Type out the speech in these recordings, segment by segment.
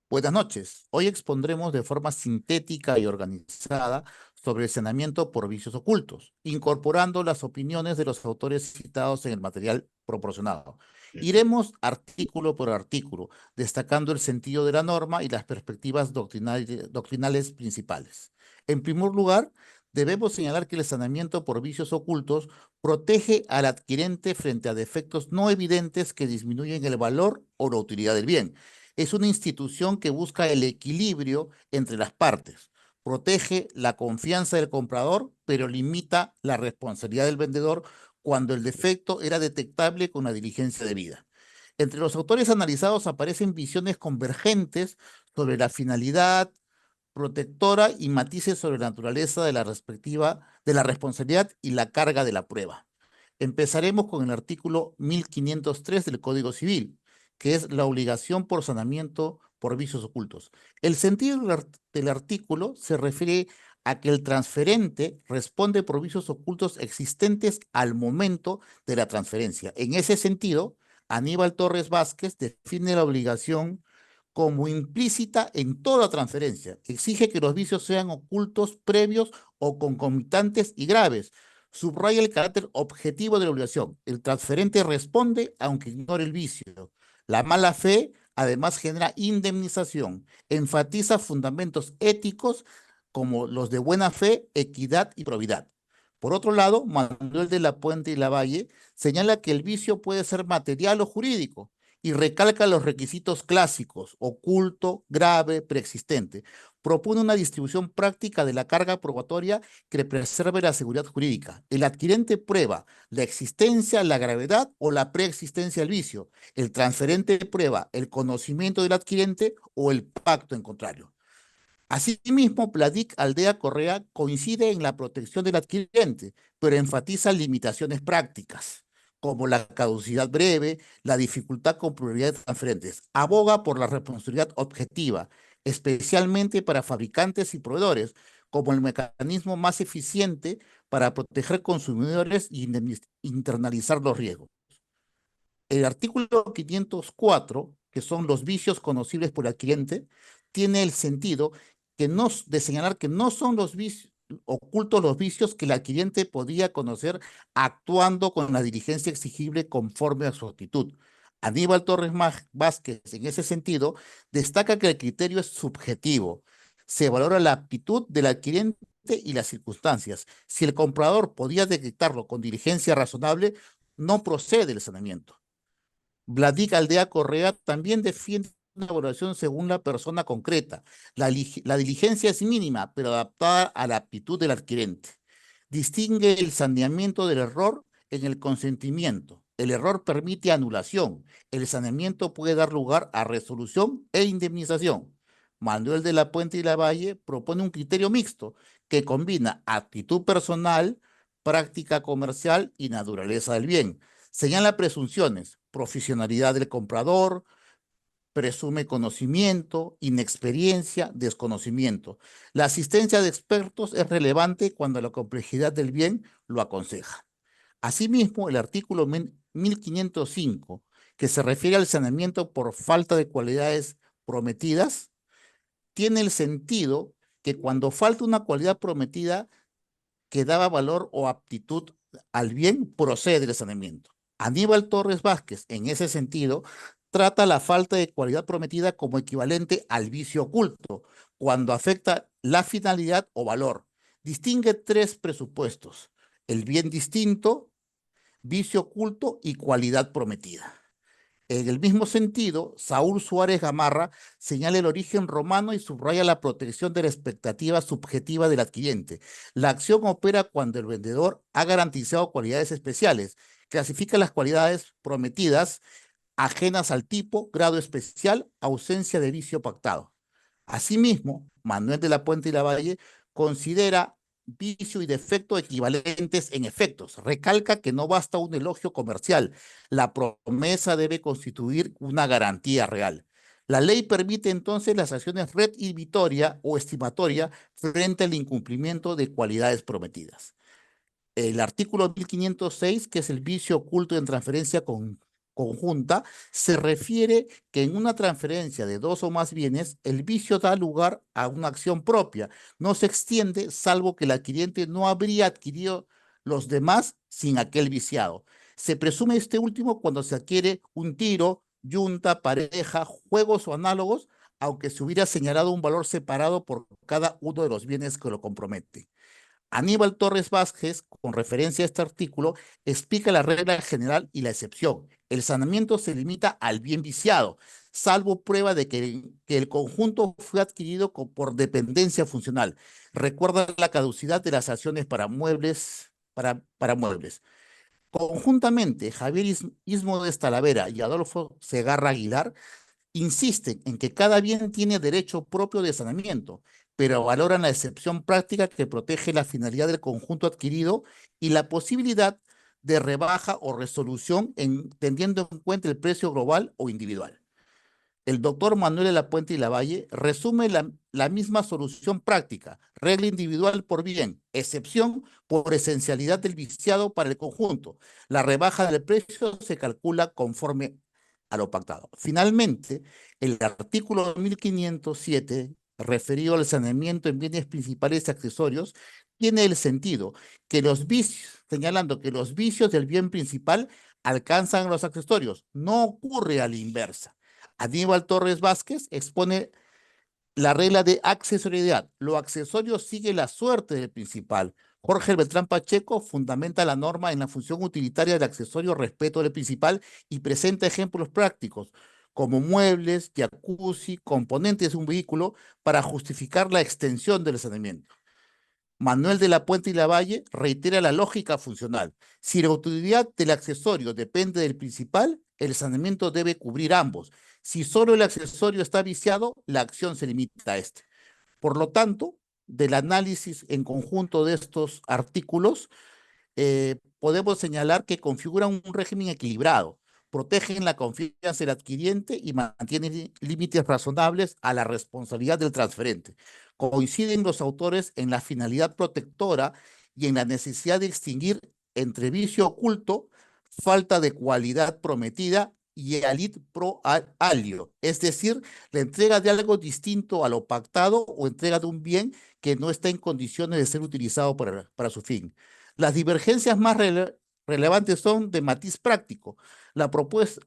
Buenas noches. Hoy expondremos de forma sintética y organizada sobre el saneamiento por vicios ocultos, incorporando las opiniones de los autores citados en el material proporcionado. Iremos artículo por artículo, destacando el sentido de la norma y las perspectivas doctrinales principales. En primer lugar, debemos señalar que el saneamiento por vicios ocultos protege al adquirente frente a defectos no evidentes que disminuyen el valor o la utilidad del bien. Es una institución que busca el equilibrio entre las partes. Protege la confianza del comprador, pero limita la responsabilidad del vendedor cuando el defecto era detectable con la diligencia debida. Entre los autores analizados aparecen visiones convergentes sobre la finalidad protectora y matices sobre la naturaleza de la responsabilidad y la carga de la prueba. Empezaremos con el artículo 1503 del Código Civil, que es la obligación por sanamiento por vicios ocultos. El sentido del artículo se refiere a que el transferente responde por vicios ocultos existentes al momento de la transferencia. En ese sentido, Aníbal Torres Vázquez define la obligación como implícita en toda transferencia. Exige que los vicios sean ocultos, previos o concomitantes y graves. Subraya el carácter objetivo de la obligación. El transferente responde aunque ignore el vicio. La mala fe además genera indemnización. Enfatiza fundamentos éticos como los de buena fe, equidad y probidad. Por otro lado, Manuel de la Puente y Lavalle señala que el vicio puede ser material o jurídico y recalca los requisitos clásicos: oculto, grave, preexistente. Propone una distribución práctica de la carga probatoria que preserve la seguridad jurídica. El adquirente prueba la existencia, la gravedad o la preexistencia del vicio. El transferente prueba el conocimiento del adquirente o el pacto en contrario. Asimismo, Pladic Aldea Correa coincide en la protección del adquirente, pero enfatiza limitaciones prácticas, como la caducidad breve, la dificultad con probabilidades transferentes. Aboga por la responsabilidad objetiva, especialmente para fabricantes y proveedores, como el mecanismo más eficiente para proteger consumidores y internalizar los riesgos. El artículo 504, que son los vicios conocibles por el adquirente, tiene el sentido de señalar que no son los vicios ocultos los vicios que el adquirente podía conocer actuando con la diligencia exigible conforme a su actitud. Aníbal Torres Vázquez, en ese sentido, destaca que el criterio es subjetivo. Se valora la aptitud del adquirente y las circunstancias. Si el comprador podía detectarlo con diligencia razonable, no procede el saneamiento. Vladik Aldea Correa también defiende una evaluación según la persona concreta. La diligencia es mínima, pero adaptada a la aptitud del adquirente. Distingue el saneamiento del error en el consentimiento. El error permite anulación. El saneamiento puede dar lugar a resolución e indemnización. Manuel de la Puente y Lavalle propone un criterio mixto que combina actitud personal, práctica comercial y naturaleza del bien. Señala presunciones: profesionalidad del comprador, presume conocimiento, inexperiencia, desconocimiento. La asistencia de expertos es relevante cuando la complejidad del bien lo aconseja. Asimismo, el artículo 1505, que se refiere al saneamiento por falta de cualidades prometidas, tiene el sentido que cuando falta una cualidad prometida que daba valor o aptitud al bien, procede el saneamiento. Aníbal Torres Vázquez, en ese sentido, trata la falta de cualidad prometida como equivalente al vicio oculto, cuando afecta la finalidad o valor. Distingue tres presupuestos: el bien distinto, vicio oculto y cualidad prometida. En el mismo sentido, Saúl Suárez Gamarra señala el origen romano y subraya la protección de la expectativa subjetiva del adquirente. La acción opera cuando el vendedor ha garantizado cualidades especiales. Clasifica las cualidades prometidas: ajenas al tipo, grado especial, ausencia de vicio pactado. Asimismo, Manuel de la Puente y Lavalle considera vicio y defecto equivalentes en efectos. Recalca que no basta un elogio comercial, la promesa debe constituir una garantía real. La ley permite entonces las acciones redhibitoria o estimatoria frente al incumplimiento de cualidades prometidas. El artículo 1506, que es el vicio oculto en transferencia con conjunta se refiere que en una transferencia de dos o más bienes, el vicio da lugar a una acción propia. No se extiende salvo que el adquiriente no habría adquirido los demás sin aquel viciado. Se presume este último cuando se adquiere un tiro, yunta, pareja, juegos o análogos, aunque se hubiera señalado un valor separado por cada uno de los bienes que lo compromete. Aníbal Torres Vázquez, con referencia a este artículo, explica la regla general y la excepción. El saneamiento se limita al bien viciado, salvo prueba de que el conjunto fue adquirido por dependencia funcional. Recuerda la caducidad de las acciones para muebles, para muebles. Conjuntamente, Javier Ismo de Talavera y Adolfo Segarra Aguilar insisten en que cada bien tiene derecho propio de saneamiento, pero valoran la excepción práctica que protege la finalidad del conjunto adquirido y la posibilidad de rebaja o resolución teniendo en cuenta el precio global o individual. El doctor Manuel de la Puente y Lavalle resume la misma solución práctica, regla individual por bien, excepción por esencialidad del viciado para el conjunto. La rebaja del precio se calcula conforme a lo pactado. Finalmente, el artículo 1507, referido al saneamiento en bienes principales y accesorios, tiene el sentido que los vicios, señalando que los vicios del bien principal alcanzan los accesorios. No ocurre a la inversa. Aníbal Torres Vázquez expone la regla de accesoriedad. Lo accesorio sigue la suerte del principal. Jorge Beltrán Pacheco fundamenta la norma en la función utilitaria del accesorio respecto del principal y presenta ejemplos prácticos como muebles, jacuzzi, componentes de un vehículo para justificar la extensión del saneamiento. Manuel de la Puente y Lavalle reitera la lógica funcional. Si la utilidad del accesorio depende del principal, el saneamiento debe cubrir ambos. Si solo el accesorio está viciado, la acción se limita a este. Por lo tanto, del análisis en conjunto de estos artículos, podemos señalar que configuran un régimen equilibrado, protegen la confianza del adquiriente y mantienen límites razonables a la responsabilidad del transferente. Coinciden los autores en la finalidad protectora y en la necesidad de distinguir entre vicio oculto, falta de cualidad prometida y alit pro alio, es decir, la entrega de algo distinto a lo pactado o entrega de un bien que no está en condiciones de ser utilizado para su fin. Las divergencias más relevantes son de matiz práctico. La propuesta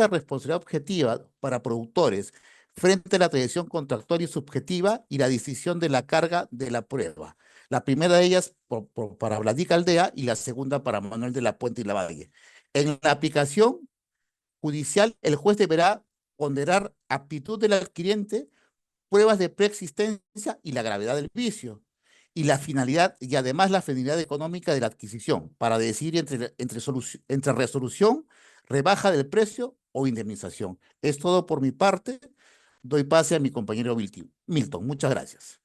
de responsabilidad objetiva para productores frente a la tradición contractual y subjetiva y la decisión de la carga de la prueba. La primera de ellas para Vladic Aldea y la segunda para Manuel de la Puente y Lavalle. En la aplicación judicial, el juez deberá ponderar aptitud del adquiriente, pruebas de preexistencia y la gravedad del vicio y la finalidad y además la finalidad económica de la adquisición para decidir entre resolución, rebaja del precio o indemnización. Es todo por mi parte. Doy pase a mi compañero Milton. Muchas gracias.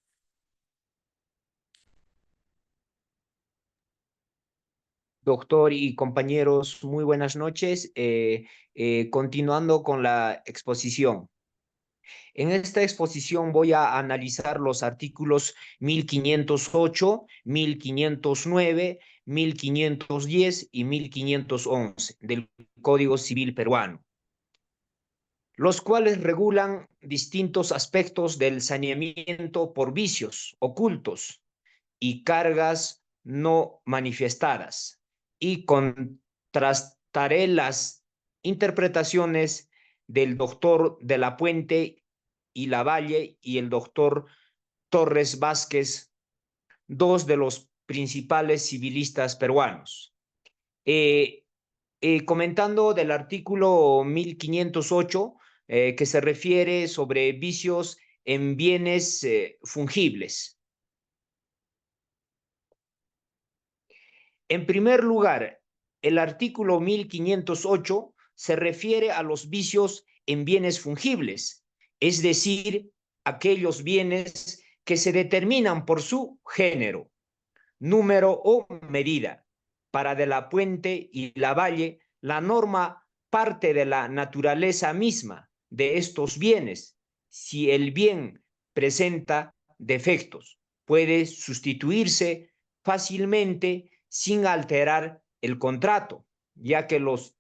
Doctor y compañeros, muy buenas noches. Continuando con la exposición. En esta exposición voy a analizar los artículos 1508, 1509, 1510 y 1511 del Código Civil peruano, los cuales regulan distintos aspectos del saneamiento por vicios ocultos y cargas no manifestadas, y contrastaré las interpretaciones del doctor de la Puente y Lavalle y el doctor Torres Vázquez, dos de los principales civilistas peruanos. Comentando del artículo 1508, que se refiere sobre vicios en bienes fungibles. En primer lugar, el artículo 1508 se refiere a los vicios en bienes fungibles, es decir, aquellos bienes que se determinan por su género, número o medida. Para De la Puente y Lavalle, la norma parte de la naturaleza misma de estos bienes. Si el bien presenta defectos, puede sustituirse fácilmente sin alterar el contrato, ya que los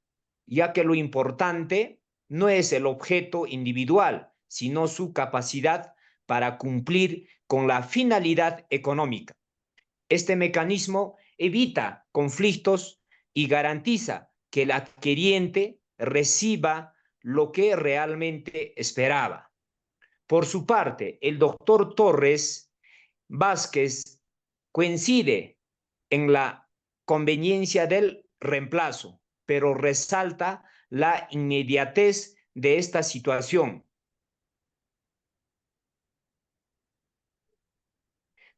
ya que lo importante no es el objeto individual, sino su capacidad para cumplir con la finalidad económica. Este mecanismo evita conflictos y garantiza que el adquiriente reciba lo que realmente esperaba. Por su parte, el doctor Torres Vázquez coincide en la conveniencia del reemplazo, pero resalta la inmediatez de esta situación.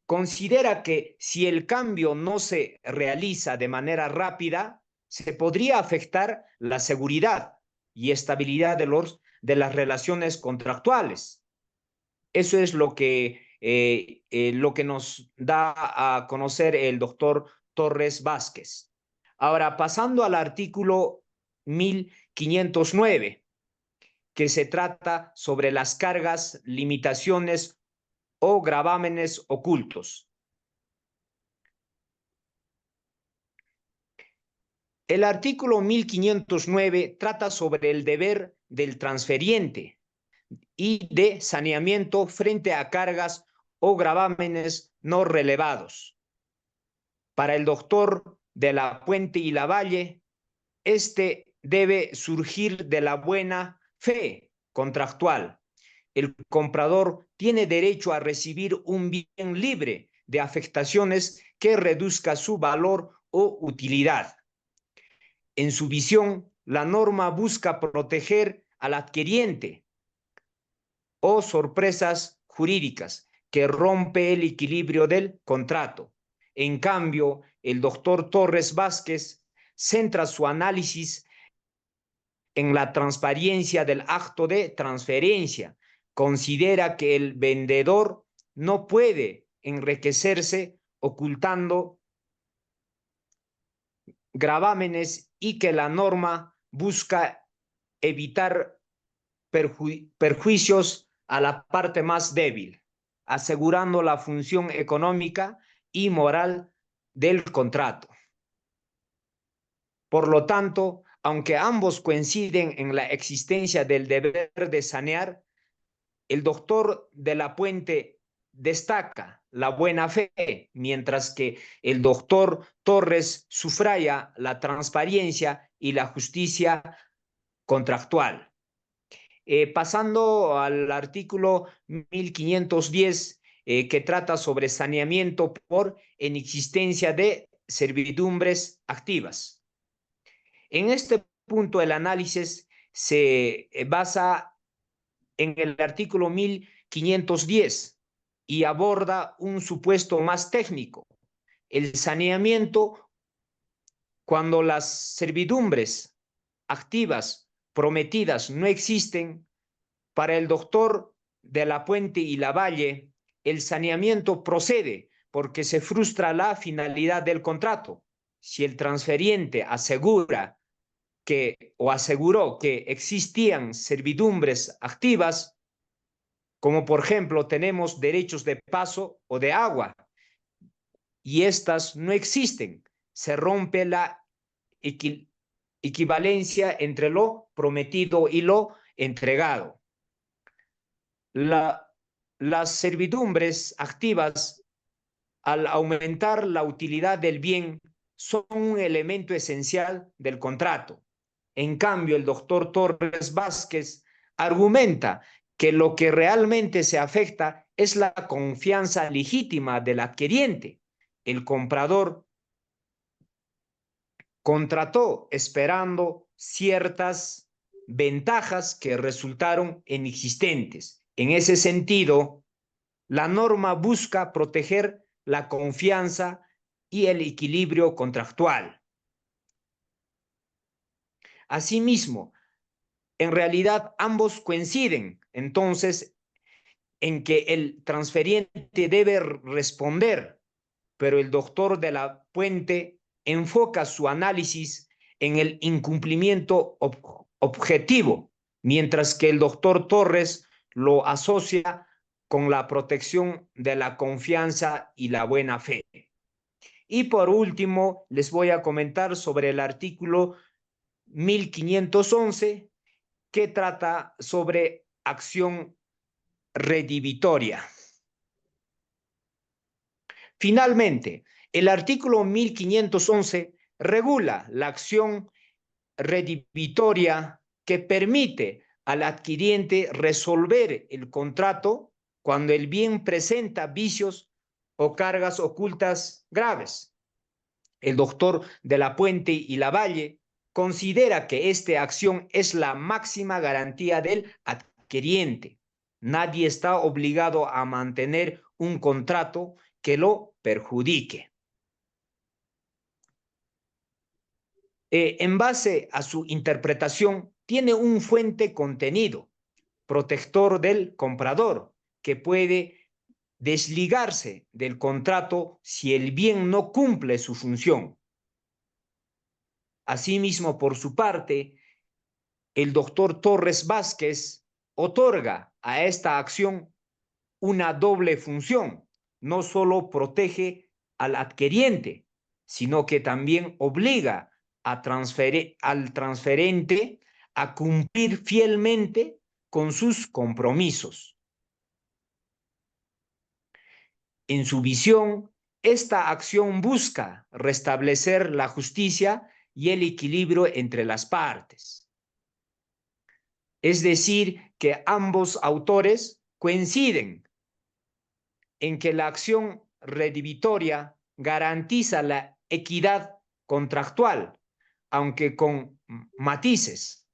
Considera que si el cambio no se realiza de manera rápida, se podría afectar la seguridad y estabilidad de las relaciones contractuales. Eso es lo que nos da a conocer el doctor Torres Vázquez. Ahora, pasando al artículo 1509, que se trata sobre las cargas, limitaciones o gravámenes ocultos. El artículo 1509 trata sobre el deber del transferiente y de saneamiento frente a cargas o gravámenes no relevados. Para el doctor de la Puente y Lavalle, este debe surgir de la buena fe contractual. El comprador tiene derecho a recibir un bien libre de afectaciones que reduzca su valor o utilidad. En su visión, la norma busca proteger al adquiriente o sorpresas jurídicas que rompe el equilibrio del contrato. En cambio, el doctor Torres Vázquez centra su análisis en la transparencia del acto de transferencia. Considera que el vendedor no puede enriquecerse ocultando gravámenes y que la norma busca evitar perjuicios a la parte más débil, asegurando la función económica y moral del contrato. Por lo tanto, aunque ambos coinciden en la existencia del deber de sanear, el doctor de la Puente destaca la buena fe, mientras que el doctor Torres subraya la transparencia y la justicia contractual. Pasando al artículo 1510, que trata sobre saneamiento por inexistencia de servidumbres activas. En este punto, el análisis se basa en el artículo 1510 y aborda un supuesto más técnico: el saneamiento cuando las servidumbres activas prometidas no existen. Para el doctor de la Puente y Lavalle, el saneamiento procede porque se frustra la finalidad del contrato. Si el transferiente asegura o aseguró que existían servidumbres activas, como por ejemplo tenemos derechos de paso o de agua, y estas no existen, se rompe la equivalencia entre lo prometido y lo entregado. Las servidumbres activas, al aumentar la utilidad del bien, son un elemento esencial del contrato. En cambio, el doctor Torres Vázquez argumenta que lo que realmente se afecta es la confianza legítima del adquiriente. El comprador contrató esperando ciertas ventajas que resultaron inexistentes. En ese sentido, la norma busca proteger la confianza y el equilibrio contractual. Asimismo, en realidad ambos coinciden entonces en que el transferiente debe responder, pero el doctor de la Puente enfoca su análisis en el incumplimiento objetivo, mientras que el doctor Torres lo asocia con la protección de la confianza y la buena fe. Y por último, les voy a comentar sobre el artículo 1511, que trata sobre acción redivitoria. Finalmente, el artículo 1511 regula la acción redivitoria que permite al adquiriente resolver el contrato cuando el bien presenta vicios o cargas ocultas graves. El doctor de la Puente y Lavalle considera que esta acción es la máxima garantía del adquiriente. Nadie está obligado a mantener un contrato que lo perjudique. En base a su interpretación, tiene un fuente contenido, protector del comprador, que puede desligarse del contrato si el bien no cumple su función. Asimismo, por su parte, el doctor Torres Vázquez otorga a esta acción una doble función. No solo protege al adquiriente, sino que también obliga al transferente a cumplir fielmente con sus compromisos. En su visión, esta acción busca restablecer la justicia y el equilibrio entre las partes. Es decir, que ambos autores coinciden en que la acción redivitoria garantiza la equidad contractual, aunque con matices.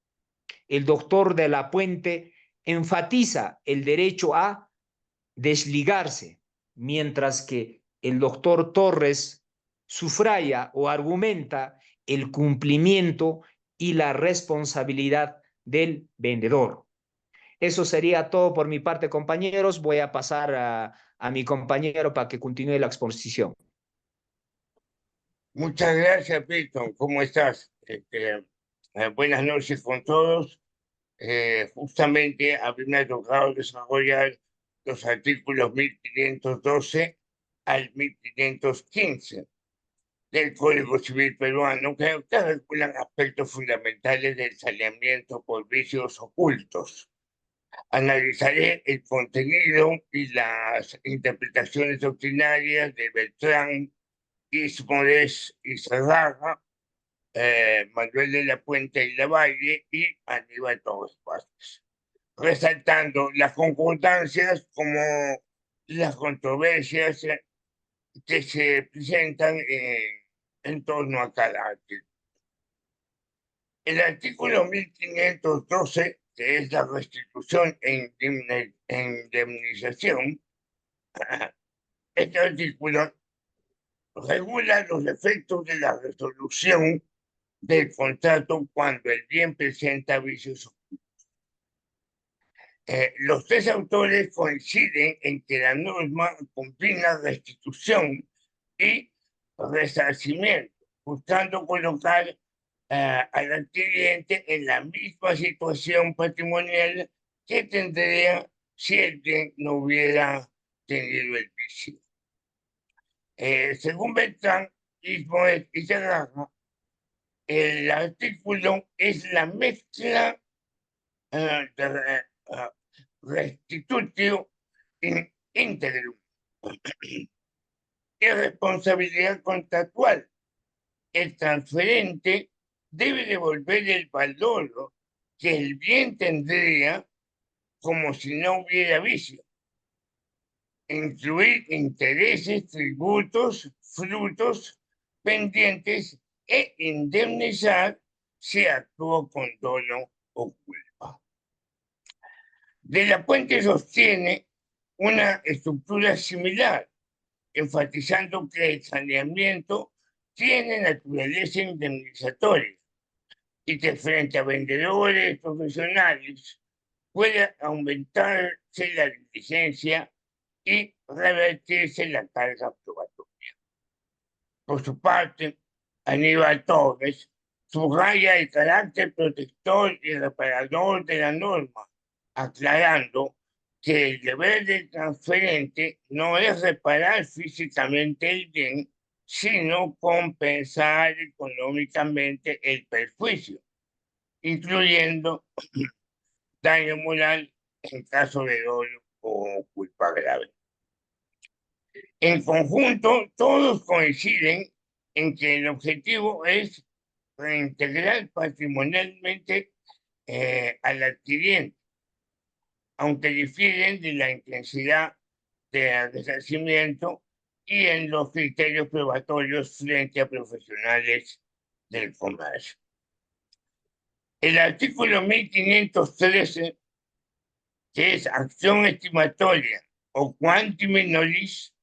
El doctor de la Puente enfatiza el derecho a desligarse, mientras que el doctor Torres subraya o argumenta el cumplimiento y la responsabilidad del vendedor. Eso sería todo por mi parte, compañeros. Voy a pasar a mi compañero para que continúe la exposición. Muchas gracias, Milton. ¿Cómo estás? Buenas noches con todos. Justamente a mí me ha tocado desarrollar los artículos 1512 al 1515 del Código Civil peruano, que regulan aspectos fundamentales del saneamiento por vicios ocultos. Analizaré el contenido y las interpretaciones doctrinarias de Beltrán, Ismores y Serraga, Manuel de la Puente y Lavalle y Aníbal Torres Vázquez, resaltando las concordancias como las controversias que se presentan en torno a cada artículo. El artículo 1512, que es la restitución e indemnización, este artículo regula los efectos de la resolución del contrato cuando el bien presenta vicios. Los tres autores coinciden en que la norma combina restitución y resarcimiento, buscando colocar al adquiriente en la misma situación patrimonial que tendría si el bien no hubiera tenido el vicio. Según Beltrán, Ismoes y Serrano, el artículo es la mezcla de restitutio integrum y responsabilidad contractual. El transferente debe devolver el valor que el bien tendría como si no hubiera vicio, incluir intereses, tributos, frutos, pendientes e indemnizar si actuó con dolo o culpa. De la Puente sostiene una estructura similar, enfatizando que el saneamiento tiene naturaleza indemnizatoria y que frente a vendedores profesionales puede aumentarse la diligencia y revertirse la carga probatoria. Por su parte, Aníbal Torres subraya el carácter protector y reparador de la norma, aclarando que el deber del transferente no es reparar físicamente el bien, sino compensar económicamente el perjuicio, incluyendo daño moral en caso de dolo o culpa grave. En conjunto, todos coinciden en que el objetivo es reintegrar patrimonialmente al adquiriente, aunque difieren de la intensidad del resarcimiento y en los criterios probatorios frente a profesionales del comercio. El artículo 1513, que es acción estimatoria o quantum minoris,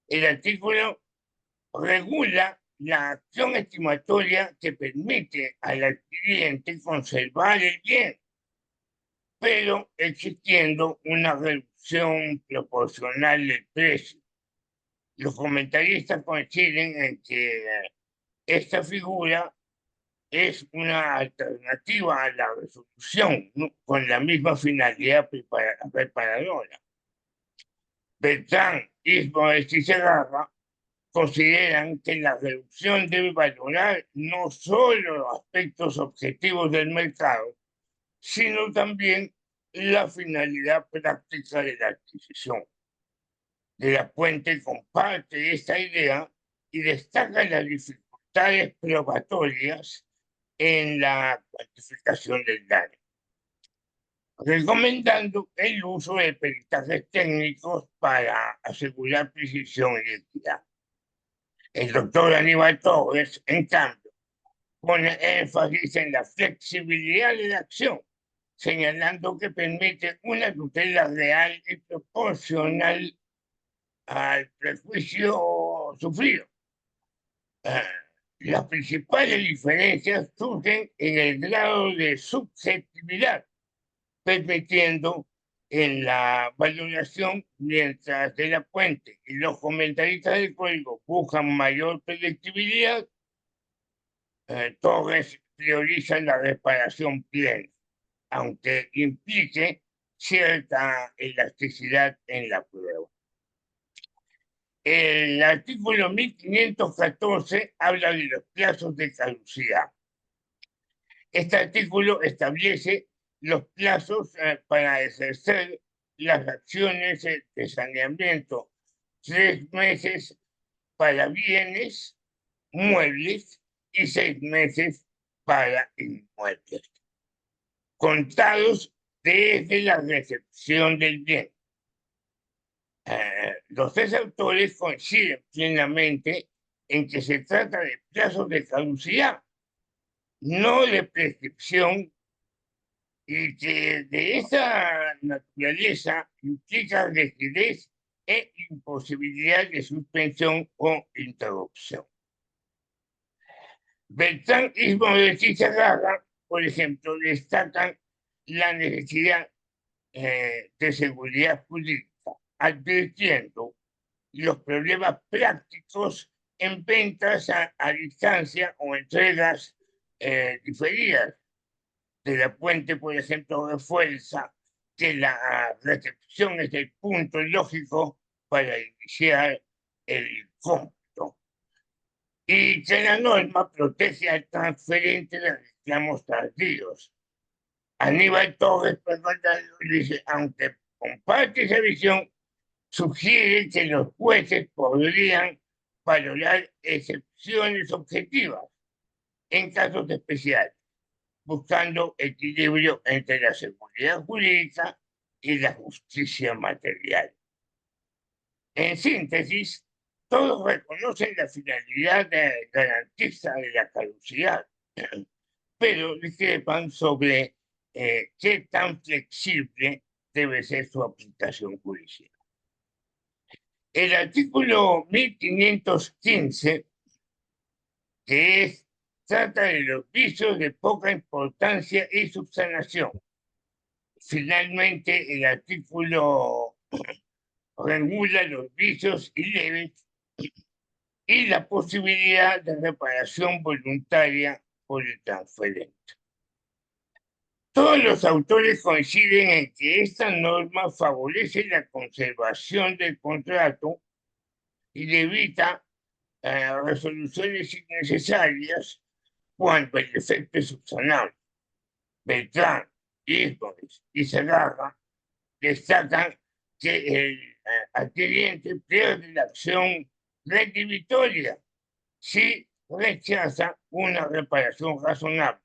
el artículo regula la acción estimatoria que permite al adquiriente conservar el bien, pero existiendo una reducción proporcional del precio. Los comentaristas coinciden en que esta figura es una alternativa a la resolución, ¿no?, con la misma finalidad reparadora. Beltrán, Ismoes y Segarra consideran que la reducción debe valorar no solo los aspectos objetivos del mercado, sino también la finalidad práctica de la adquisición. De la Puente comparte esta idea y destaca las dificultades probatorias en la cuantificación del daño, recomendando el uso de peritajes técnicos para asegurar precisión y equidad. El doctor Aníbal Torres, en cambio, pone énfasis en la flexibilidad de la acción, señalando que permite una tutela real y proporcional al perjuicio sufrido. Las principales diferencias surgen en el grado de subjetividad, permitiendo en la valoración, mientras De la Puente y los comentaristas del código buscan mayor predictibilidad, Torres prioriza la reparación plena, aunque implique cierta elasticidad en la prueba. El artículo 1514 habla de los plazos de caducidad. Este artículo establece los plazos para ejercer las acciones de saneamiento: 3 meses para bienes muebles y 6 meses para inmuebles, contados desde la recepción del bien. Los tres autores coinciden plenamente en que se trata de plazos de caducidad, no de prescripción, y que de esa naturaleza implica rigidez e imposibilidad de suspensión o interrupción. Beltrán, Ismoes y Segarra, por ejemplo, destacan la necesidad de seguridad jurídica, advirtiendo los problemas prácticos en ventas a distancia o entregas diferidas. De la Puente, por ejemplo, refuerza que la recepción es el punto lógico para iniciar el cómputo y que la norma protege al transferente de reclamos tardíos. Aníbal Torres, dice, aunque comparte esa visión, sugiere que los jueces podrían valorar excepciones objetivas en casos especiales, buscando equilibrio entre la seguridad jurídica y la justicia material. En síntesis, todos reconocen la finalidad garantista de la caducidad, pero discrepan sobre qué tan flexible debe ser su aplicación judicial. El artículo 1515, que trata de los vicios de poca importancia y subsanación. Finalmente, el artículo regula los vicios y leves y la posibilidad de reparación voluntaria por el transferente. Todos los autores coinciden en que esta norma favorece la conservación del contrato y evita resoluciones innecesarias cuando el defecto es subsanable. Beltrán, Híjoles y Segarra destacan que el adquiriente pierde la acción retribuytoria si rechaza una reparación razonable,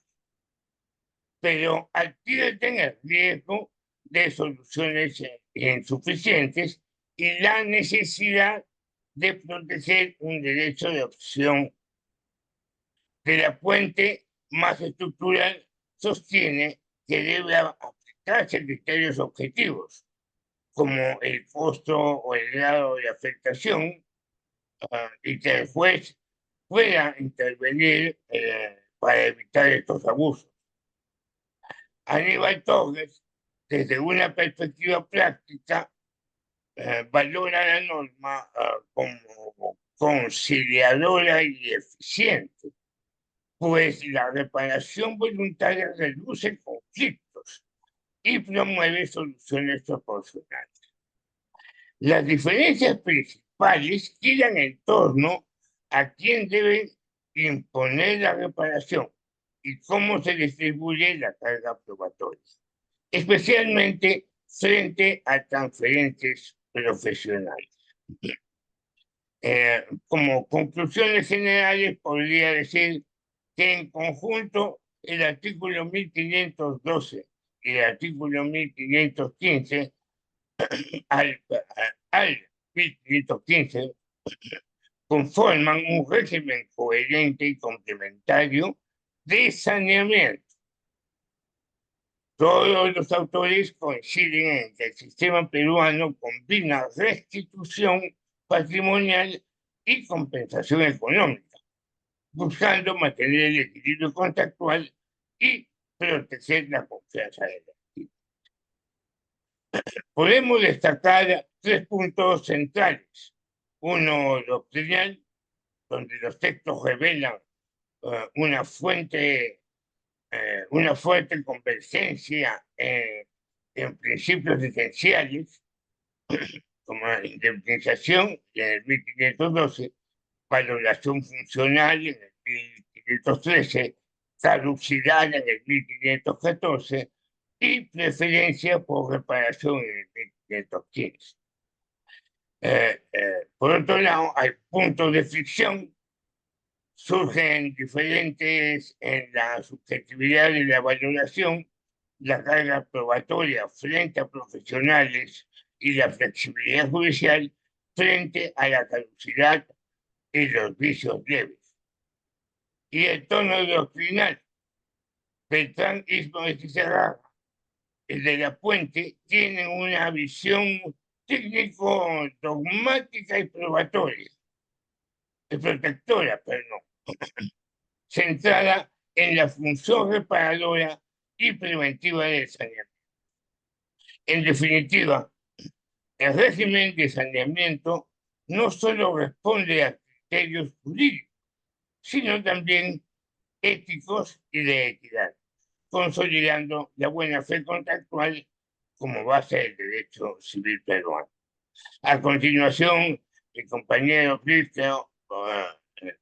pero advierte el riesgo de soluciones insuficientes y la necesidad de proteger un derecho de opción. De la Puente, más estructural, sostiene que debe aplicarse criterios objetivos, como el costo o el grado de afectación, y que el juez pueda intervenir para evitar estos abusos. Aníbal Torres, desde una perspectiva práctica, valora la norma como conciliadora y eficiente, pues la reparación voluntaria reduce conflictos y promueve soluciones proporcionales. Las diferencias principales giran en torno a quién debe imponer la reparación y cómo se distribuye la carga probatoria, especialmente frente a transferentes profesionales. Como conclusiones generales, podría decir que en conjunto el artículo 1512 y el artículo 1515 al 1515 conforman un régimen coherente y complementario de saneamiento. Todos los autores coinciden en que el sistema peruano combina restitución patrimonial y compensación económica, buscando mantener el equilibrio contractual y proteger la confianza de la activo. Podemos destacar 3 puntos centrales. Uno doctrinal, donde los textos revelan una fuerte convergencia en principios esenciales, como la indemnización en el 1512, valoración funcional en el 1513, caducidad en el 1514 y preferencia por reparación en el 1515. Por otro lado, hay puntos de fricción, surgen diferentes en la subjetividad de la valoración, la carga probatoria frente a profesionales y la flexibilidad judicial frente a la caducidad y los vicios leves. Y el tono doctrinal, Beltrán, Híjoles y Segarra, el de la Puente, tienen una visión técnico-dogmática y probatoria, protectora, perdón, centrada en la función reparadora y preventiva del saneamiento. En definitiva, el régimen de saneamiento no solo responde a criterios jurídicos, sino también éticos y de equidad, consolidando la buena fe contractual como base del derecho civil peruano. A continuación, el compañero Cristian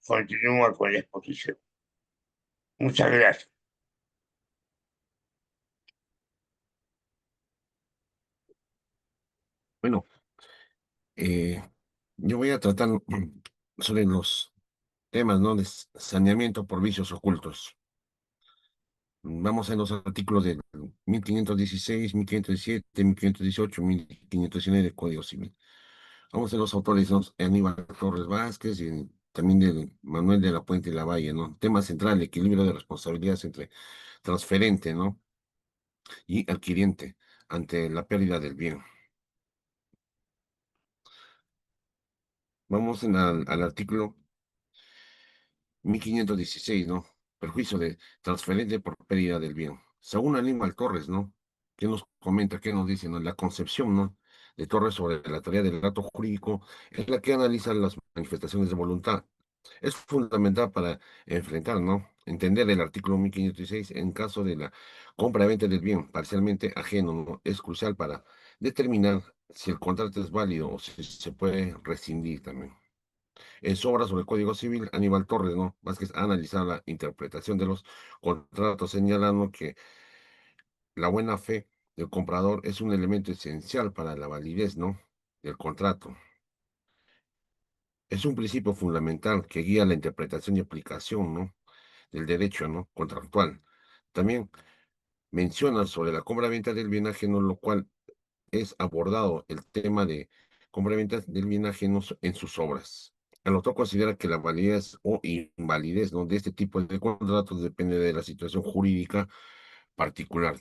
continúa con la exposición. Muchas gracias. Bueno, yo voy a tratar sobre los temas, ¿no? De saneamiento por vicios ocultos. Vamos a los artículos de 1516, 1517, 1518, 1519 del Código Civil. Vamos a los autores, ¿no? Aníbal Torres Vázquez y también de Manuel de la Puente y Lavalle, ¿no? Tema central, equilibrio de responsabilidades entre transferente, ¿no? Y adquiriente ante la pérdida del bien. Vamos al artículo 1516, ¿no? Perjuicio de transferente por pérdida del bien. Según Aníbal Torres, ¿no? ¿Qué nos comenta, qué nos dice, ¿no? La concepción, ¿no? De Torres sobre la teoría del acto jurídico es la que analiza las manifestaciones de voluntad. Es fundamental para enfrentar, ¿no? Entender el artículo 1516 en caso de la compra-venta del bien parcialmente ajeno, ¿no? Es crucial para determinar si el contrato es válido o si se puede rescindir también. En su obra sobre el Código Civil, Aníbal Torres, ¿no? Vázquez ha analizado la interpretación de los contratos, señalando que la buena fe del comprador es un elemento esencial para la validez, ¿no?, del contrato. Es un principio fundamental que guía la interpretación y aplicación, ¿no?, del derecho, ¿no?, contractual. También menciona sobre la compra-venta del bien ajeno, lo cual es abordado el tema de compra-venta del bien ajeno en sus obras. El autor considera que la validez o invalidez, ¿no?, de este tipo de contratos depende de la situación jurídica particular.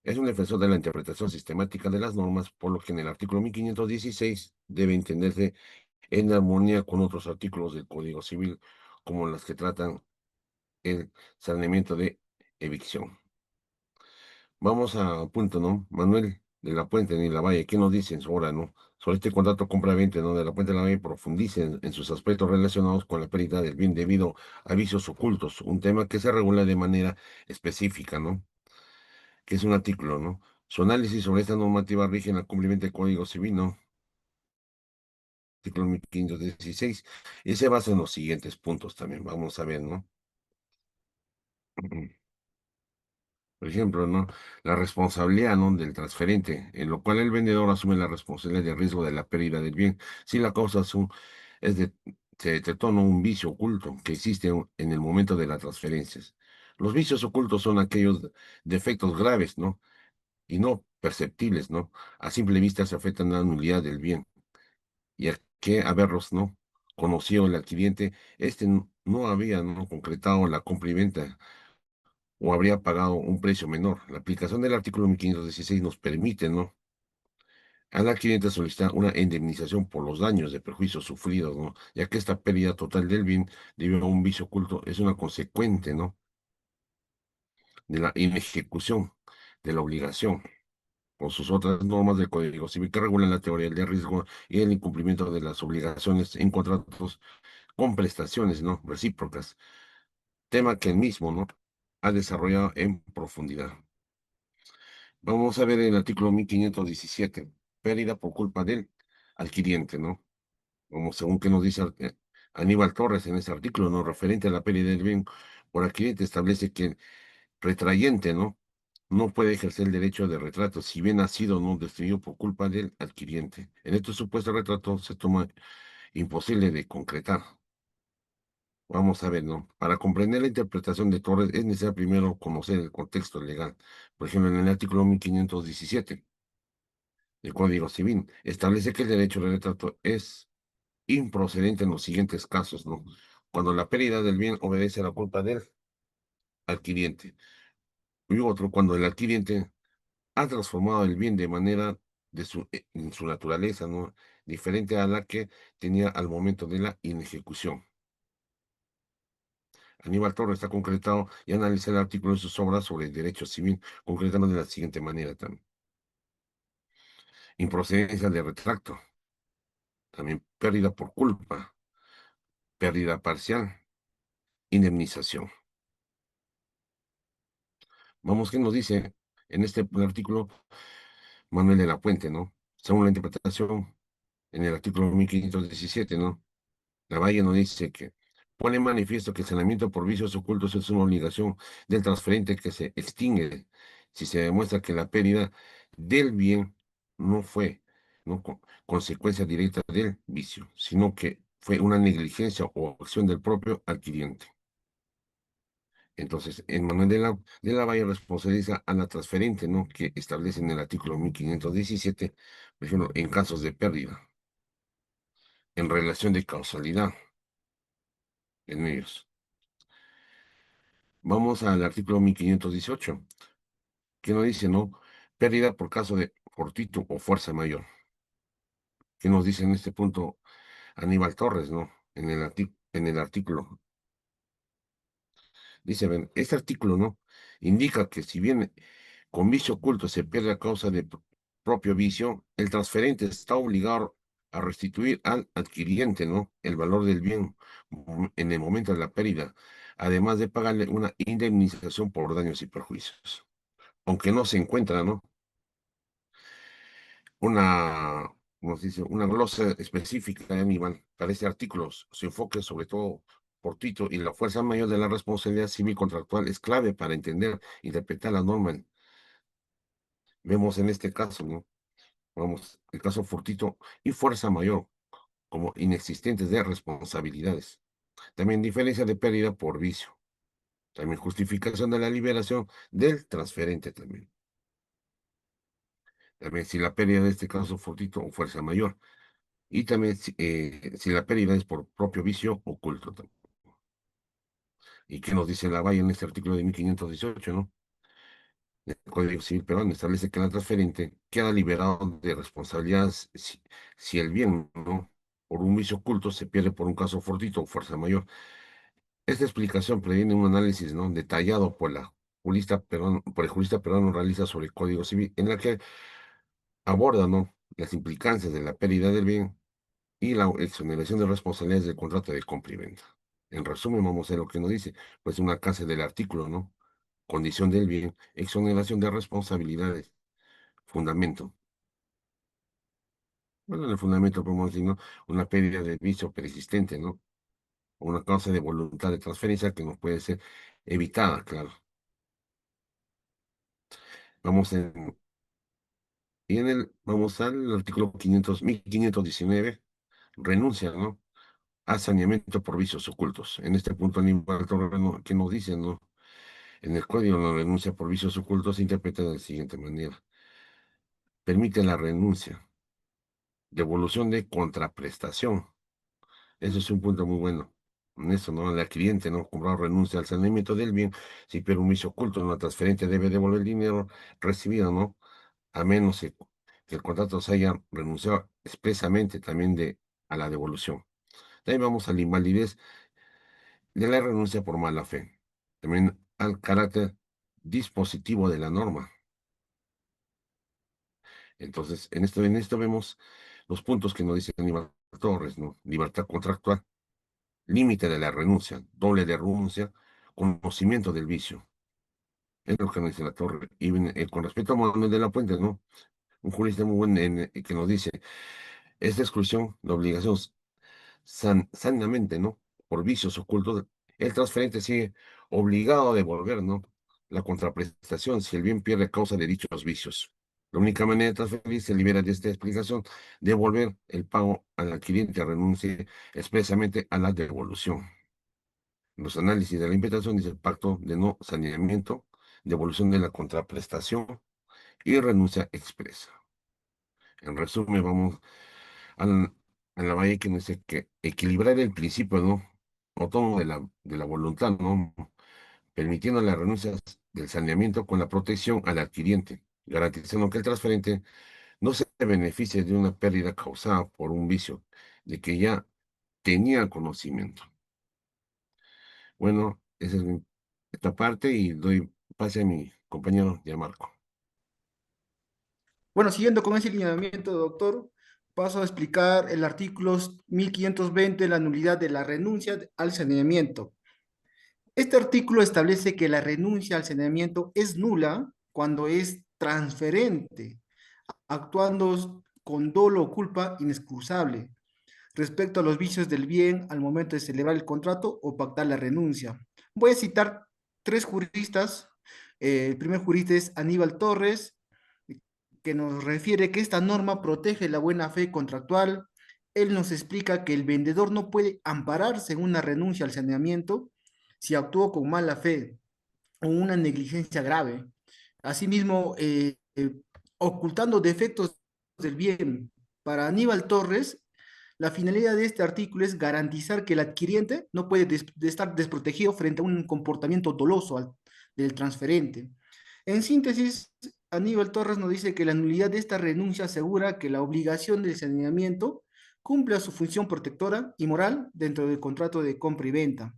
Es un defensor de la interpretación sistemática de las normas, por lo que en el artículo 1516 debe entenderse en armonía con otros artículos del Código Civil, como las que tratan el saneamiento de evicción. Vamos a punto, ¿no? Manuel de la Puente ni la Valle, ¿qué nos dice en su obra, no? Sobre este contrato compra-venta, ¿no? De la Puente de la Valle profundice en sus aspectos relacionados con la pérdida del bien debido a vicios ocultos, un tema que se regula de manera específica, ¿no?, que es un artículo, ¿no? Su análisis sobre esta normativa rige en el cumplimiento del Código Civil, ¿no?, artículo 1516, y se basa en los siguientes puntos también. Vamos a ver, ¿no? Por ejemplo, ¿no?, la responsabilidad, ¿no?, del transferente, en lo cual el vendedor asume la responsabilidad del riesgo de la pérdida del bien. Si la causa es de, se detectó, ¿no?, un vicio oculto que existe en el momento de las transferencias. Los vicios ocultos son aquellos defectos graves, ¿no?, y no perceptibles, ¿no? A simple vista se afectan la nulidad del bien. Y a que haberlos, ¿no?, conocido el adquiriente, no había, ¿no?, concretado la compra y venta o habría pagado un precio menor. La aplicación del artículo 1516 nos permite, ¿no?, al adquiriente solicitar una indemnización por los daños de perjuicios sufridos, ¿no?, ya que esta pérdida total del bien debido a un vicio oculto es una consecuente, ¿no?, de la inejecución de la obligación o sus otras normas del Código Civil que regulan la teoría del riesgo y el incumplimiento de las obligaciones en contratos con prestaciones, ¿no?, recíprocas, tema que él mismo, ¿no?, ha desarrollado en profundidad. Vamos a ver el artículo 1517, pérdida por culpa del adquiriente, ¿no? Como según que nos dice Aníbal Torres en ese artículo, ¿no?, referente a la pérdida del bien por adquiriente, establece que el retrayente, ¿no?, no puede ejercer el derecho de retrato si bien ha sido no destruido por culpa del adquiriente. En este supuesto retrato se toma imposible de concretar. Vamos a ver, ¿no? Para comprender la interpretación de Torres es necesario primero conocer el contexto legal. Por ejemplo, en el artículo 1517 del Código Civil establece que el derecho de retrato es improcedente en los siguientes casos, ¿no? Cuando la pérdida del bien obedece a la culpa del adquiriente. Y otro, cuando el adquiriente ha transformado el bien de manera en su naturaleza, ¿no?, diferente a la que tenía al momento de la inejecución. Aníbal Torres está concretado y analiza el artículo de sus obras sobre el derecho civil, concretando de la siguiente manera también. Improcedencia de retracto, también pérdida por culpa, pérdida parcial, indemnización. Vamos, ¿qué nos dice en este artículo Manuel de la Puente, ¿no? Según la interpretación en el artículo 1517, ¿no? Lavalle nos dice que pone en manifiesto que el saneamiento por vicios ocultos es una obligación del transferente que se extingue si se demuestra que la pérdida del bien no fue, no consecuencia directa del vicio, sino que fue una negligencia o acción del propio adquiriente. Entonces, en Manuel de la Valle responsabiliza a la transferente, ¿no?, que establece en el artículo 1517, por ejemplo, en casos de pérdida, en relación de causalidad en ellos. Vamos al artículo 1518, que nos dice, ¿no?, pérdida por caso de fortuito o fuerza mayor. ¿Qué nos dice en este punto Aníbal Torres, ¿no?, en el artículo? Dice, ven, este artículo, ¿no?, indica que si bien con vicio oculto se pierde a causa de propio vicio, el transferente está obligado a restituir al adquiriente, ¿no?, el valor del bien en el momento de la pérdida, además de pagarle una indemnización por daños y perjuicios. Aunque no se encuentra, ¿no?, una, ¿cómo se dice?, una glosa específica de Aníbal para este artículo, su enfoque sobre todo fortuito y la fuerza mayor de la responsabilidad civil contractual es clave para entender, interpretar la norma. Vemos en este caso, ¿no? Vamos, el caso fortuito y fuerza mayor como inexistentes de responsabilidades. También diferencia de pérdida por vicio. También justificación de la liberación del transferente también. También si la pérdida de este caso fortuito o fuerza mayor. Y también si la pérdida es por propio vicio oculto también. ¿Y qué nos dice la Valle en este artículo de 1518, no? El Código Civil peruano establece que la transferente queda liberado de responsabilidades si el bien, ¿no? Por un vicio oculto se pierde por un caso fortuito o fuerza mayor. Esta explicación previene un análisis, ¿no? Detallado por el jurista peruano realiza sobre el Código Civil, en la que aborda, ¿no? Las implicancias de la pérdida del bien y la exoneración de responsabilidades del contrato de compra y venta. En resumen, vamos a ver lo que nos dice, pues una clase del artículo, ¿no? Condición del bien, exoneración de responsabilidades, fundamento. Bueno, en el fundamento podemos decir, ¿no? Una pérdida de vicio persistente, ¿no? O una causa de voluntad de transferencia que no puede ser evitada, claro. Vamos vamos al artículo 1519, renuncia, ¿no? A saneamiento por vicios ocultos. En este punto, Aníbal Torres, ¿no? ¿Qué nos dice, no? En el código, la renuncia por vicios ocultos se interpreta de la siguiente manera. Permite la renuncia, devolución de contraprestación. Eso es un punto muy bueno. En eso, ¿no? El cliente, ¿no? Comprador renuncia al saneamiento del bien. Si pierde un vicio oculto en la transferencia, debe devolver el dinero recibido, ¿no? A menos que el contrato se haya renunciado expresamente también a la devolución. De ahí vamos a la invalidez de la renuncia por mala fe. También al carácter dispositivo de la norma. Entonces, en esto vemos los puntos que nos dice Aníbal Torres, ¿no? Libertad contractual, límite de la renuncia, doble de renuncia, conocimiento del vicio. Es lo que nos dice la Torre. Y con respecto a Manuel de la Puente, ¿no? Un jurista muy bueno que nos dice, esta exclusión de obligación sanamente, ¿no? Por vicios ocultos, el transferente sigue obligado a devolver, ¿no? La contraprestación si el bien pierde a causa de dichos vicios. La única manera de transferir se libera de esta explicación, devolver el pago al adquiriente renuncie expresamente a la devolución. Los análisis de la imputación dice el pacto de no saneamiento, devolución de la contraprestación y renuncia expresa. En resumen, vamos al, a la Valle que nos dice que equilibrar el principio, ¿no? Autónomo de la voluntad, ¿no? Permitiendo las renuncias del saneamiento con la protección al adquiriente, garantizando que el transferente no se beneficie de una pérdida causada por un vicio de que ya tenía conocimiento. Bueno, esa es esta parte y doy pase a mi compañero Gianmarco. Bueno, siguiendo con ese lineamiento, doctor, paso a explicar el artículo 1520, la nulidad de la renuncia al saneamiento. Este artículo establece que la renuncia al saneamiento es nula cuando es transferente, actuando con dolo o culpa inexcusable respecto a los vicios del bien al momento de celebrar el contrato o pactar la renuncia. Voy a citar tres juristas. El primer jurista es Aníbal Torres, que nos refiere que esta norma protege la buena fe contractual. Él nos explica que el vendedor no puede ampararse en una renuncia al saneamiento si actuó con mala fe o una negligencia grave. Asimismo, ocultando defectos del bien. Para Aníbal Torres, la finalidad de este artículo es garantizar que el adquiriente no puede estar desprotegido frente a un comportamiento doloso del transferente. En síntesis, Aníbal Torres nos dice que la nulidad de esta renuncia asegura que la obligación del saneamiento cumpla su función protectora y moral dentro del contrato de compra y venta.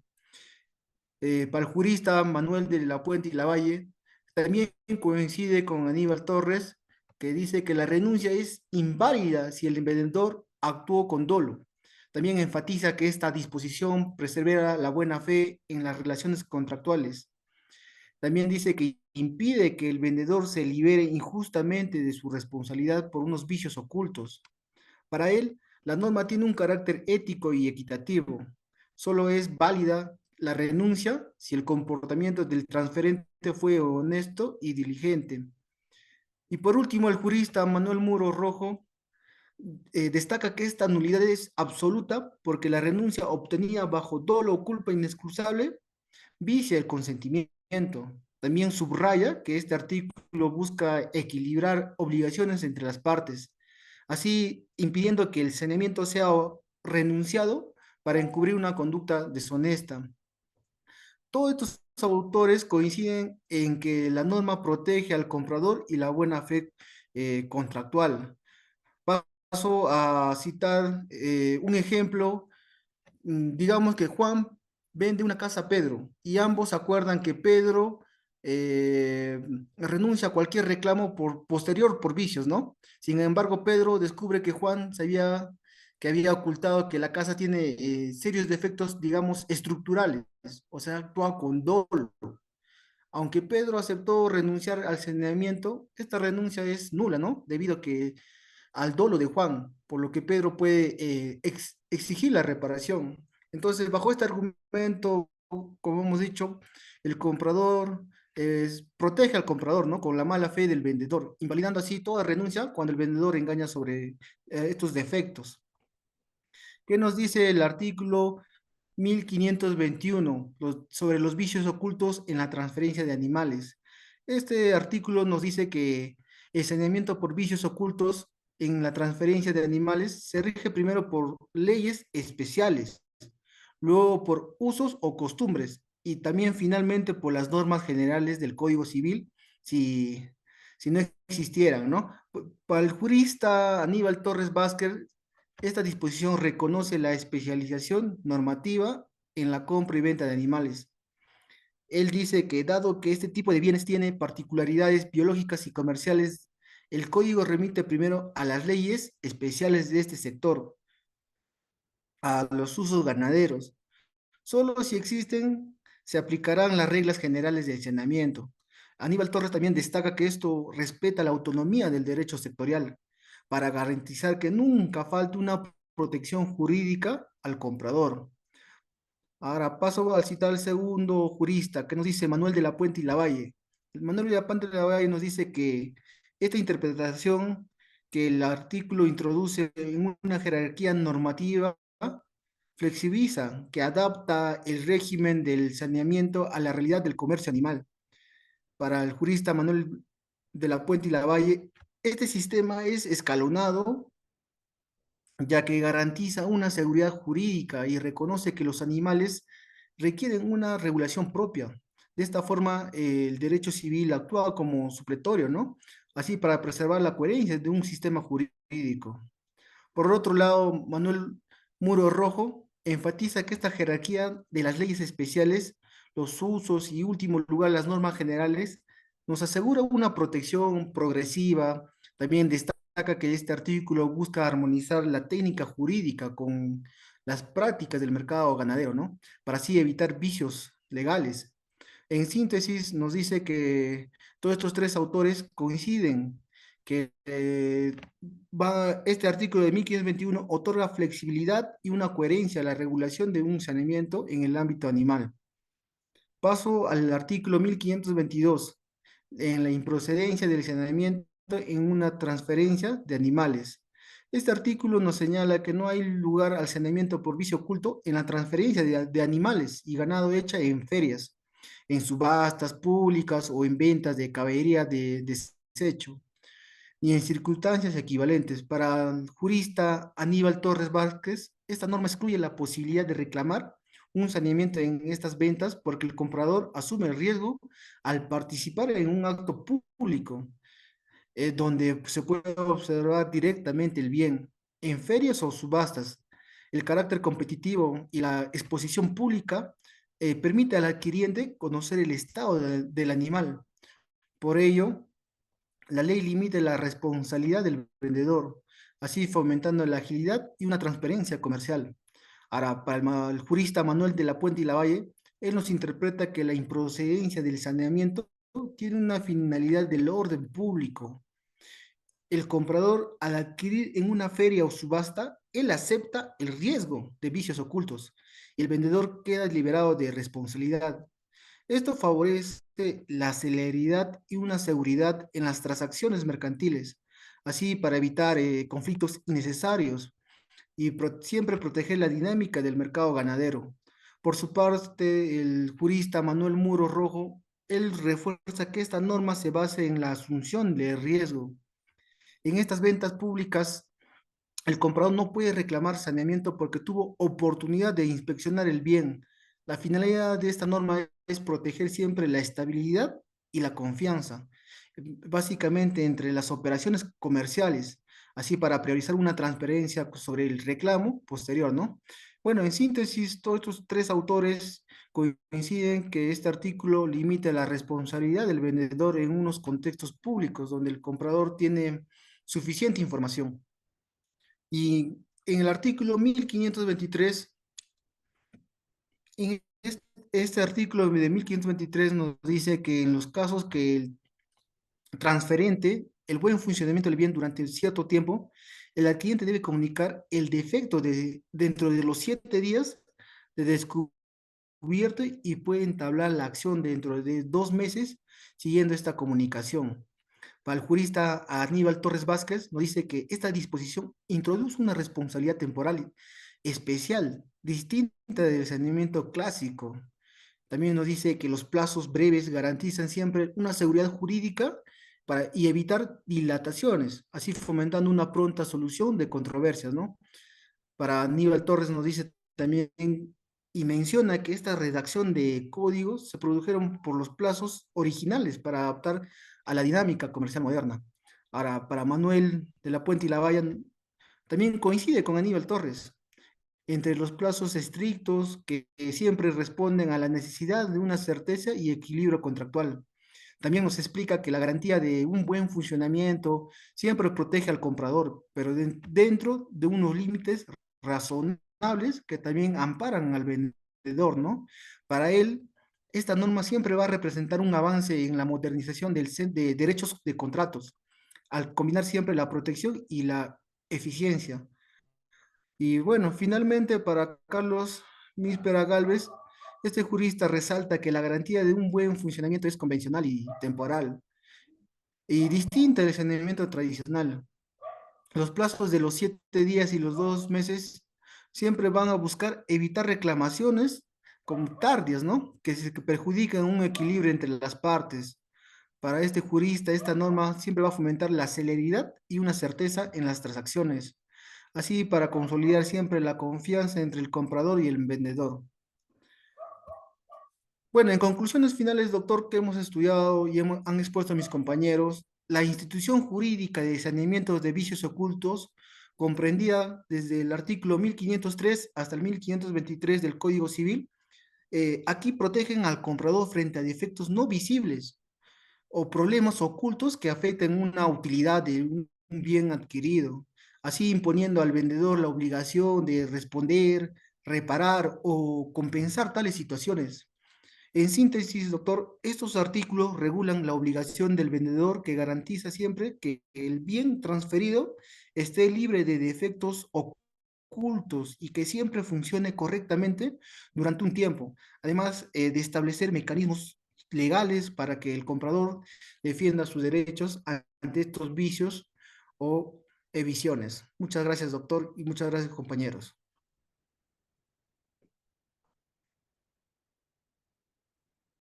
Para el jurista Manuel de la Puente y Lavalle, también coincide con Aníbal Torres, que dice que la renuncia es inválida si el vendedor actuó con dolo. También enfatiza que esta disposición preserva la buena fe en las relaciones contractuales. También dice que impide que el vendedor se libere injustamente de su responsabilidad por unos vicios ocultos. Para él, la norma tiene un carácter ético y equitativo. Solo es válida la renuncia si el comportamiento del transferente fue honesto y diligente. Y por último, el jurista Manuel Muro Rojo destaca que esta nulidad es absoluta porque la renuncia obtenida bajo dolo o culpa inexcusable vicia el consentimiento. También subraya que este artículo busca equilibrar obligaciones entre las partes, así impidiendo que el saneamiento sea renunciado para encubrir una conducta deshonesta. Todos estos autores coinciden en que la norma protege al comprador y la buena fe contractual. Paso a citar un ejemplo. Digamos que Juan vende una casa a Pedro y ambos acuerdan que Pedro renuncia a cualquier reclamo posterior por vicios, ¿no? Sin embargo, Pedro descubre que Juan sabía que había ocultado que la casa tiene serios defectos, digamos, estructurales, o sea, actúa con dolo. Aunque Pedro aceptó renunciar al saneamiento, esta renuncia es nula, ¿no? Debido a que al dolo de Juan, por lo que Pedro puede exigir la reparación. Entonces, bajo este argumento, como hemos dicho, el comprador protege al comprador, ¿no? Con la mala fe del vendedor, invalidando así toda renuncia cuando el vendedor engaña sobre estos defectos. ¿Qué nos dice el artículo 1521 sobre los vicios ocultos en la transferencia de animales? Este artículo nos dice que el saneamiento por vicios ocultos en la transferencia de animales se rige primero por leyes especiales, luego por usos o costumbres y también finalmente por las normas generales del Código Civil, si, si no existieran, ¿no? Para el jurista Aníbal Torres Vázquez, esta disposición reconoce la especialización normativa en la compra y venta de animales. Él dice que dado que este tipo de bienes tiene particularidades biológicas y comerciales, el código remite primero a las leyes especiales de este sector, a los usos ganaderos. Solo si existen, se aplicarán las reglas generales de saneamiento. Aníbal Torres también destaca que esto respeta la autonomía del derecho sectorial para garantizar que nunca falte una protección jurídica al comprador. Ahora paso a citar al segundo jurista, que nos dice Manuel de la Puente y Lavalle. Manuel de la Puente y Lavalle nos dice que esta interpretación que el artículo introduce en una jerarquía normativa flexibiliza, que adapta el régimen del saneamiento a la realidad del comercio animal. Para el jurista Manuel de la Puente y Lavalle, este sistema es escalonado ya que garantiza una seguridad jurídica y reconoce que los animales requieren una regulación propia. De esta forma, el derecho civil actúa como supletorio, ¿no? Así para preservar la coherencia de un sistema jurídico. Por otro lado, Manuel Muro Rojo enfatiza que esta jerarquía de las leyes especiales, los usos y, último lugar, las normas generales, nos asegura una protección progresiva. También destaca que este artículo busca armonizar la técnica jurídica con las prácticas del mercado ganadero, ¿no? Para así evitar vicios legales. En síntesis, nos dice que todos estos tres autores coinciden que este artículo de 1521 otorga flexibilidad y una coherencia a la regulación de un saneamiento en el ámbito animal. Paso al artículo 1522, en la improcedencia del saneamiento en una transferencia de animales. Este artículo nos señala que no hay lugar al saneamiento por vicio oculto en la transferencia de animales y ganado hecha en ferias, en subastas públicas o en ventas de caballería de desecho, ni en circunstancias equivalentes. Para el jurista Aníbal Torres Vázquez, esta norma excluye la posibilidad de reclamar un saneamiento en estas ventas porque el comprador asume el riesgo al participar en un acto público, donde se puede observar directamente el bien. En ferias o subastas, el carácter competitivo y la exposición pública permite al adquiriente conocer el estado del animal. Por ello, la ley limita la responsabilidad del vendedor, así fomentando la agilidad y una transparencia comercial. Ahora, para el jurista Manuel de la Puente y Lavalle, él nos interpreta que la improcedencia del saneamiento tiene una finalidad del orden público. el comprador, al adquirir en una feria o subasta, él acepta el riesgo de vicios ocultos y el vendedor queda liberado de responsabilidad. Esto favorece la celeridad y una seguridad en las transacciones mercantiles, así para evitar conflictos innecesarios y siempre proteger la dinámica del mercado ganadero. Por su parte, el jurista Manuel Muro Rojo, él refuerza que esta norma se base en la asunción de riesgo. En estas ventas públicas, el comprador no puede reclamar saneamiento porque tuvo oportunidad de inspeccionar el bien. La finalidad de esta norma es proteger siempre la estabilidad y la confianza, básicamente entre las operaciones comerciales, así para priorizar una transparencia sobre el reclamo posterior, ¿no? Bueno, en síntesis, todos estos tres autores coinciden que este artículo limita la responsabilidad del vendedor en unos contextos públicos donde el comprador tiene suficiente información. Y en el artículo 1523, en este artículo de 1523 nos dice que en los casos que el transferente, el buen funcionamiento del bien durante cierto tiempo, el adquiriente debe comunicar el defecto dentro de los 7 días de descubierto y puede entablar la acción dentro de 2 meses siguiendo esta comunicación. Para el jurista Aníbal Torres Vázquez, nos dice que esta disposición introduce una responsabilidad temporal especial, distinta del saneamiento clásico. También nos dice que los plazos breves garantizan siempre una seguridad jurídica y evitar dilataciones, así fomentando una pronta solución de controversias, ¿no? Para Aníbal Torres nos dice también y menciona que esta redacción de códigos se produjeron por los plazos originales para adaptar a la dinámica comercial moderna. Ahora, para Manuel de la Puente y Lavalla, también coincide con Aníbal Torres, entre los plazos estrictos que siempre responden a la necesidad de una certeza y equilibrio contractual. También nos explica que la garantía de un buen funcionamiento siempre protege al comprador, pero dentro de unos límites razonables que también amparan al vendedor, ¿no? Para él, esta norma siempre va a representar un avance en la modernización de derechos de contratos, al combinar siempre la protección y la eficiencia. Y bueno, finalmente para Carlos Míspera Gálvez, este jurista resalta que la garantía de un buen funcionamiento es convencional y temporal, y distinta del saneamiento tradicional. Los plazos de los 7 días y los 2 meses siempre van a buscar evitar reclamaciones como tardias, ¿no? Que perjudican un equilibrio entre las partes. Para este jurista, esta norma siempre va a fomentar la celeridad y una certeza en las transacciones, así para consolidar siempre la confianza entre el comprador y el vendedor. Bueno, en conclusiones finales, doctor, que hemos estudiado y han expuesto a mis compañeros, la institución jurídica de saneamiento de vicios ocultos, comprendida desde el artículo 1503 hasta el 1523 del Código Civil, aquí protegen al comprador frente a defectos no visibles o problemas ocultos que afecten una utilidad de un bien adquirido, así imponiendo al vendedor la obligación de responder, reparar o compensar tales situaciones. En síntesis, doctor, estos artículos regulan la obligación del vendedor que garantiza siempre que el bien transferido esté libre de defectos ocultos y que siempre funcione correctamente durante un tiempo. Además, de establecer mecanismos legales para que el comprador defienda sus derechos ante estos vicios o evisiones. Muchas gracias, doctor, y muchas gracias, compañeros.